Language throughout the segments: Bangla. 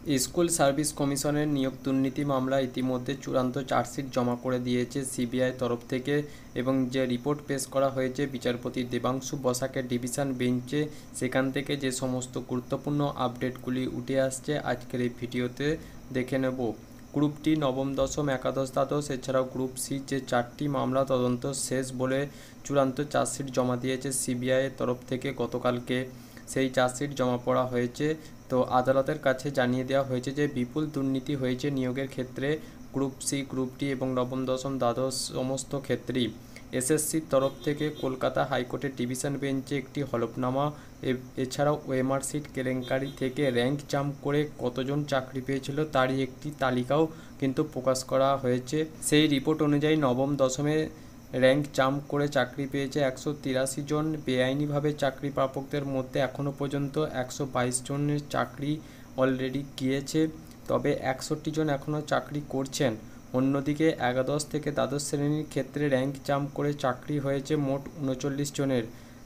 স্কুল সার্ভিস কমিশনের নিয়োগ দুর্নীতি মামলা ইতিমধ্যে চূড়ান্ত চার্জশিট জমা করে দিয়েছে সিবিআই তরফ থেকে, এবং যে রিপোর্ট পেশ করা হয়েছে বিচারপতি দেবাংশু বসাকের ডিভিশন বেঞ্চে, সেখান থেকে যে সমস্ত গুরুত্বপূর্ণ আপডেটগুলি উঠে আসছে আজকের এই ভিডিওতে দেখে নেব। গ্রুপ ডি, নবম দশম, একাদশ দ্বাদশ, এছাড়াও গ্রুপ সি যে 4টি মামলা তদন্ত শেষ বলে চূড়ান্ত চার্জশিট জমা দিয়েছে সিবিআইয়ের তরফ থেকে গতকালকে, সেই চার্জশিট জমা পড়া হয়েছে। তো আদালতের কাছে জানিয়ে দেওয়া হয়েছে যে বিপুল দুর্নীতি হয়েছে নিয়োগের ক্ষেত্রে গ্রুপ সি, গ্রুপ ডি এবং নবম দশম দ্বাদশ সমস্ত ক্ষেত্রেই। এসএসসির তরফ থেকে কলকাতা হাইকোর্টের ডিভিশন বেঞ্চে একটি হলফনামা, এছাড়াও ওএমআর সিট কেলেঙ্কারি থেকে র্যাঙ্ক জাম্প করে কতজন চাকরি পেয়েছিল তারই একটি তালিকাও কিন্তু প্রকাশ করা হয়েছে। সেই রিপোর্ট অনুযায়ী নবম দশমে র্যাঙ্ক জাম্প করে চাকরি পেয়েছে 183 জন। বেআইনিভাবে চাকরি প্রাপকদের মধ্যে এখনও পর্যন্ত 122 জনের চাকরি অলরেডি গিয়েছে, তবে 61 জন এখনও চাকরি করছেন। অন্যদিকে একাদশ থেকে দ্বাদশ শ্রেণীর ক্ষেত্রে র্যাঙ্ক জাম্প করে চাকরি হয়েছে মোট 39 জনের,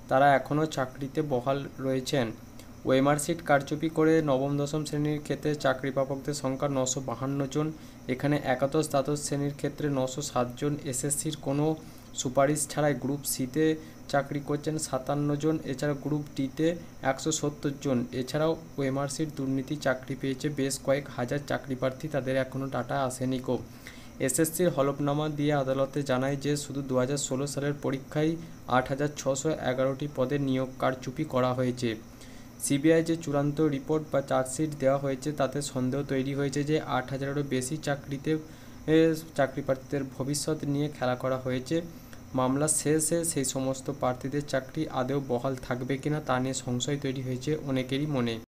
তারা এখনও চাকরিতে বহাল রয়েছেন। ওএমআর সিট কারচুপি করে নবম দশম শ্রেণীর ক্ষেত্রে চাকরি প্রাপকদের সংখ্যা 952 জন। এখানে একাদশ দ্বাদশ শ্রেণীর ক্ষেত্রে 907 জন। এসএসসির কোনো সুপারিশ ছাড়াই গ্রুপ সিতে চাকরি করছেন 57 জন, এছাড়া গ্রুপ ডিতে 170 জন। এছাড়াও ওএমআর সিট দুর্নীতি চাকরি পেয়েছে বেশ কয়েক হাজার চাকরি প্রার্থী, তাদের এখনও ডাটা আসেনি কো। এসএসসির হলফনামা দিয়ে আদালতে জানায় যে শুধু 2016 সালের পরীক্ষায় 8611টি পদে নিয়োগ কারচুপি করা হয়েছে। সিবিআই যে চূড়ান্ত রিপোর্ট বা চার্জশিট দেওয়া হয়েছে তাতে সন্দেহ তৈরি হয়েছে যে 8000-এরও বেশি চাকরি প্রার্থীদের ভবিষ্যৎ নিয়ে খেলা করা হয়েছে। মামলা শেষে সেই সমস্ত প্রার্থীদের চাকরি আদৌ বহাল থাকবে কিনা তা নিয়ে সংশয় তৈরি হয়েছে অনেকেরই মনে।